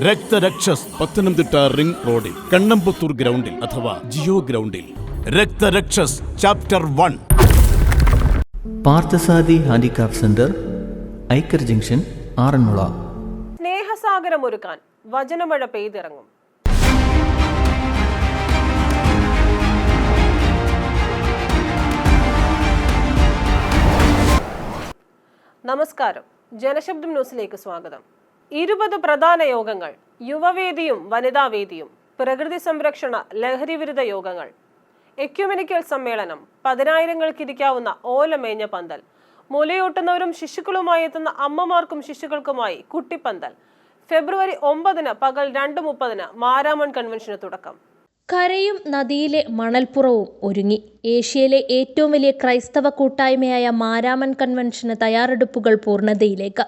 രക്തരക്ഷസ് Pathanamthitta ring റോഡിൽ കണ്ണമ്പത്തൂർ ഗ്രൗണ്ടിൽ അഥവാ ജിയോ ഗ്രൗണ്ടിൽ Raktharakshas chapter 1. Parthasarathy handicraft centre, Aikkar junction, Aranmula. സ്നേഹസാഗരമൊരുക്കാൻ വചനമഴ പെയ്തിറങ്ങും. നമസ്കാരം, ജനശബ്ദം ന്യൂസിലേക്ക് സ്വാഗതം. 20 പ്രധാന യോഗങ്ങൾ, യുവവേദിയും വനിതാവേദിയും, പ്രകൃതി സംരക്ഷണ ലഹരി വിരുദ്ധ യോഗങ്ങൾ, എക്യുമെനിക്കൽ സമ്മേളനം, 10,000-ങ്ങൾക്ക് ഇരിക്കാവുന്ന ഓലമേഞ്ഞ പന്തൽ, മുലയൂട്ടുന്നവരും ശിശുക്കളുമായി എത്തുന്ന അമ്മമാർക്കും ശിശുക്കൾക്കുമായി കുട്ടിപ്പന്തൽ. ഫെബ്രുവരി 9 പകൽ 2:30 മാരാമൺ കൺവെൻഷന് തുടക്കം. കരയും നദിയിലെ മണൽപ്പുറവും ഒരുങ്ങി. ഏഷ്യയിലെ ഏറ്റവും വലിയ ക്രൈസ്തവ കൂട്ടായ്മയായ മാരാമൺ കൺവെൻഷന് തയ്യാറെടുപ്പുകൾ പൂർണ്ണതയിലേക്ക്.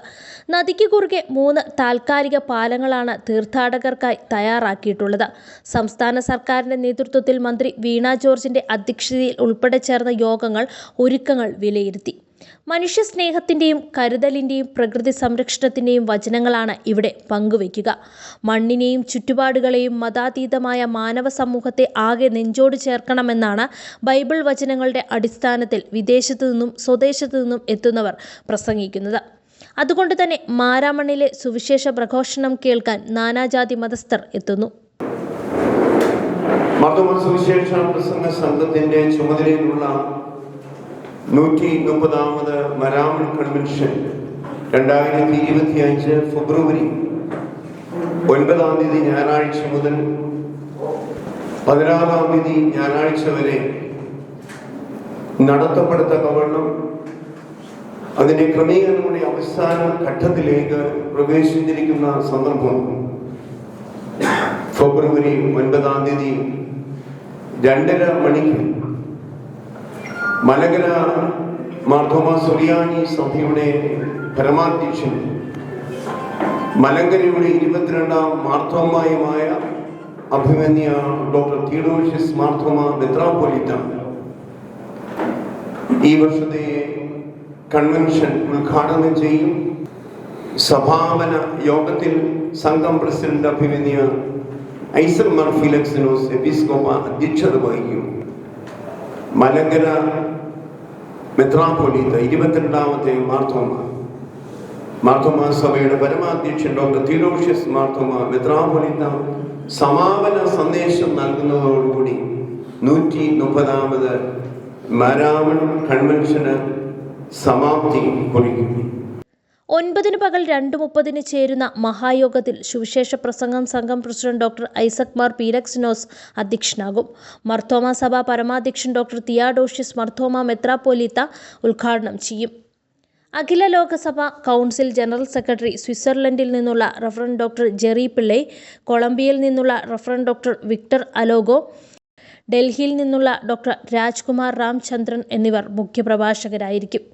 നദിക്ക് കുറുകെ 3 താൽക്കാലിക പാലങ്ങളാണ് തീർത്ഥാടകർക്കായി തയ്യാറാക്കിയിട്ടുള്ളത്. സംസ്ഥാന സർക്കാരിന്റെ നേതൃത്വത്തിൽ മന്ത്രി വീണ ജോർജിന്റെ അധ്യക്ഷതയിൽ ഉൾപ്പെടെ ചേർന്ന യോഗങ്ങൾ ഒരുക്കങ്ങൾ വിലയിരുത്തി. മനുഷ്യ സ്നേഹത്തിൻ്റെയും കരുതലിൻ്റെയും പ്രകൃതി സംരക്ഷണത്തിൻ്റെയും വചനങ്ങളാണ് ഇവിടെ പങ്കുവയ്ക്കുക. മണ്ണിനെയും ചുറ്റുപാടുകളെയും മതാതീതമായ മാനവ സമൂഹത്തെ ആകെ നെഞ്ചോട് ചേർക്കണമെന്നാണ് ബൈബിൾ വചനങ്ങളുടെ അടിസ്ഥാനത്തിൽ വിദേശത്തു നിന്നും സ്വദേശത്തു നിന്നും എത്തുന്നവർ പ്രസംഗിക്കുന്നത്. അതുകൊണ്ട് തന്നെ മാരാമണ്ണിലെ സുവിശേഷ പ്രഘോഷണം കേൾക്കാൻ നാനാജാതി മതസ്ഥർ എത്തുന്നു. സുവിശേഷ പ്രസംഗ സംഘത്തിന്റെ ചുമതലയിലുള്ള 130ാമത് മാരാമൺ കൺവെൻഷൻ 2025 ഫെബ്രുവരി 9 ഞായറാഴ്ച മുതൽ 16 ഞായറാഴ്ച വരെ നടത്തപ്പെടുത്തക്കവണ്ണം അതിന്റെ ക്രമീകരണങ്ങളുടെ അവസാന ഘട്ടത്തിലേക്ക് പ്രവേശിച്ചിരിക്കുന്ന സന്ദർഭം ഫെബ്രുവരി 9 2:30 മണിക്ക് മലങ്കര മാർത്തോമ സുറിയാനി സഭയുടെ പരമാധ്യക്ഷൻ, മലങ്കരയുടെ 22ാം മാർത്തോമായുമായ അഭിമന്യ ഡോക്ടർ തിയോഡോഷ്യസ് മാർത്തോമ മെത്രാപ്പൊലീത്ത ഈ വർഷത്തെ കൺവെൻഷൻ ഉദ്ഘാടനം ചെയ്യും. സഭാപന യോഗത്തിൽ സംഘം പ്രസിഡന്റ് അഭിമന്യ ഐസക് മാർ ഫിലിക്സിനോസ് എപ്പിസ്കോപ്പ അധ്യക്ഷത വഹിക്കും. മലങ്കര മെത്രാപ്പൊലീത്ത 22ാമത്തെ മാർത്തോമ സഭയുടെ പരമാധ്യക്ഷൻ ഡോക്ടർ തിയോഡോഷ്യസ് മാർത്തോമ മെത്രാപ്പൊലീത്ത സമാപന സന്ദേശം നൽകുന്നതോടുകൂടി 130ാമത് മാരാമൺ കൺവെൻഷന് സമാപ്തി കുറിക്കും. 9 പകൽ 2:30 ചേരുന്ന മഹായോഗത്തിൽ സുവിശേഷ പ്രസംഗം സംഘം പ്രസിഡന്റ് ഡോക്ടർ ഐസക് മാർ പീലക്സിനോസ് അധ്യക്ഷനാകും. മർത്തോമ സഭ പരമാധ്യക്ഷൻ ഡോക്ടർ തിയോഡോഷ്യസ് മാർത്തോമ മെത്രാപ്പൊലീത്ത ഉദ്ഘാടനം ചെയ്യും. അഖില ലോകസഭ കൗൺസിൽ ജനറൽ സെക്രട്ടറി, സ്വിറ്റ്സർലൻഡിൽ നിന്നുള്ള റഫറൻ ഡോക്ടർ ജെറി പിള്ളൈ, കൊളംബിയയിൽ നിന്നുള്ള റഫറൻ ഡോക്ടർ വിക്ടർ അലോഗോ, ഡൽഹിയിൽ നിന്നുള്ള ഡോക്ടർ രാജ്കുമാർ രാംചന്ദ്രൻ എന്നിവർ മുഖ്യപ്രഭാഷകരായിരിക്കും.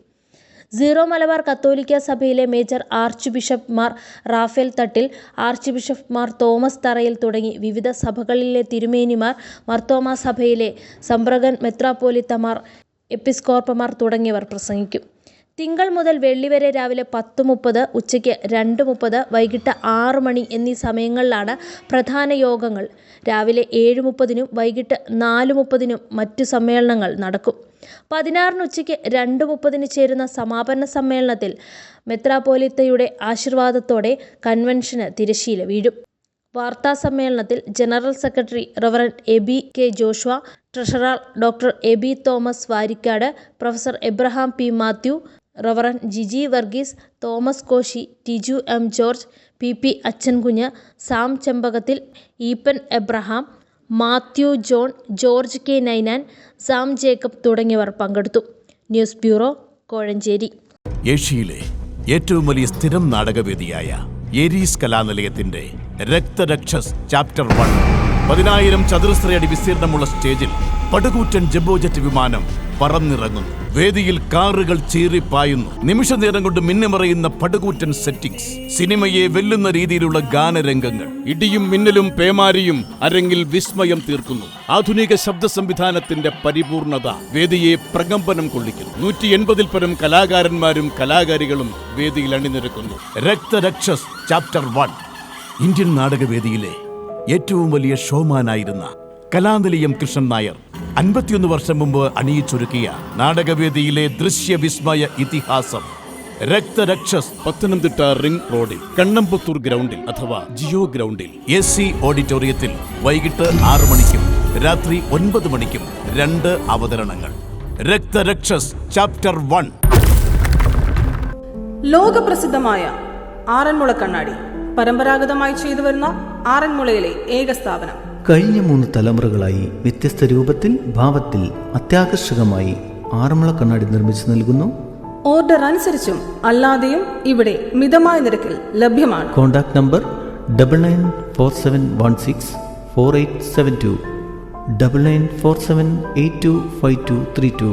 സീറോ മലബാർ കത്തോലിക്ക സഭയിലെ major archbishop Mar Raphael Thattil, archbishop Mar Thomas Tharayil തുടങ്ങി വിവിധ സഭകളിലെ തിരുമേനിമാർ, മർത്തോമ സഭയിലെ സമ്പ്രഗൻ മെത്രാപ്പൊലീത്തമാർ, എപ്പിസ്കോപ്പമാർ തുടങ്ങിയവർ പ്രസംഗിക്കും. തിങ്കൾ മുതൽ വെള്ളി വരെ രാവിലെ 10:30, ഉച്ചയ്ക്ക് 2:30, വൈകിട്ട് 6 മണി എന്നീ സമയങ്ങളിലാണ് പ്രധാന യോഗങ്ങൾ. രാവിലെ 7:30-നും വൈകിട്ട് 4:30-നും മറ്റു സമ്മേളനങ്ങൾ നടക്കും. 16 ഉച്ചയ്ക്ക് 2:30 ചേരുന്ന സമാപന സമ്മേളനത്തിൽ മെത്രാപ്പൊലീത്തയുടെ ആശീർവാദത്തോടെ കൺവെൻഷന് തിരശ്ശീല വീഴും. വാർത്താ സമ്മേളനത്തിൽ general secretary reverend Eby K Joshua, treasurer doctor Eby Thomas Varikkad, professor Abraham P Mathew, reverend Jiji Varghese, Thomas Koshy, Tiju M George, P Achankunju, Sam Chempakathil, Eapen Abraham, Mathew John, George K Ninan, Sam Jacob തുടങ്ങിയവർ പങ്കെടുത്തു. News bureau, Kozhencherry. ഏഷ്യയിലെ ഏറ്റവും വലിയ സ്ഥിരം നാടകവേദിയായ ഏരീസ് കലാനിലയത്തിന്റെ രക്തരക്ഷസ് ചാപ്റ്റർ 1 10,000 ചതുരശ്രയടി വിസ്തീർണമുള്ള സ്റ്റേജിൽ പടുകൂറ്റൻ ജംബോജറ്റ് വിമാനം പറന്നിറങ്ങുന്നു. വേദിയിൽ കാറുകൾ ചീറിപ്പായുന്നു. നിമിഷ നേരം കൊണ്ട് മിന്നിമറയുന്ന പടുകൂറ്റൻ സെറ്റിംഗ്സ്, സിനിമയെ വെല്ലുന്ന രീതിയിലുള്ള ഗാനരംഗങ്ങൾ, ഇടിയും മിന്നലും പേമാരിയും അരങ്ങിൽ വിസ്മയം തീർക്കുന്നു. ആധുനിക ശബ്ദ സംവിധാനത്തിന്റെ പരിപൂർണത വേദിയെ പ്രകമ്പനം കൊള്ളിക്കുന്നു. 180-ൽ പരം കലാകാരന്മാരും കലാകാരികളും വേദിയിൽ അണിനിരക്കുന്നു. രക്തരക്ഷസ് ചാപ്റ്റർ 1 ഇന്ത്യൻ നാടകവേദിയിലെ ഏറ്റവും വലിയ ഷോമാനായിരുന്ന കലാനിലയം കൃഷ്ണൻ നായർ 51 വർഷം മുമ്പ് അണിയിച്ചൊരുക്കിയ നാടകവേദിയിലെ ദൃശ്യവിസ്മയ ഇതിഹാസം രക്തരക്ഷസ് പത്തനംതിട്ട റിംഗ് റോഡിൽ കണ്ണമ്പുത്തൂർ ഗ്രൗണ്ടിൽ അഥവാ ജിയോ ഗ്രൗണ്ടിൽ AC ഓഡിറ്റോറിയത്തിൽ വൈകിട്ട് 6 മണിക്കും രാത്രി 9 മണിക്കും 2 അവതരണങ്ങൾ. രക്തരക്ഷസ് ചാപ്റ്റർ 1. ലോകപ്രസിദ്ധമായ ആറന്മുള കണ്ണാടി പരമ്പരാഗതമായി ചെയ്തുവരുന്ന ആറന്മുളയിലെ ഏക സ്ഥാപനം. കഴിഞ്ഞ 3 തലമുറകളായി വ്യത്യസ്ത രൂപത്തിൽ, ഭാവത്തിൽ, അത്യാകർഷകമായി ആറന്മുള കണ്ണാടി നിർമ്മിച്ചു നൽകുന്നു. ഓർഡർ അനുസരിച്ചും അല്ലാതെയും ഇവിടെ മിതമായ നിരക്കിൽ ലഭ്യമാണ്. Contact number 9947164872, 9947825232.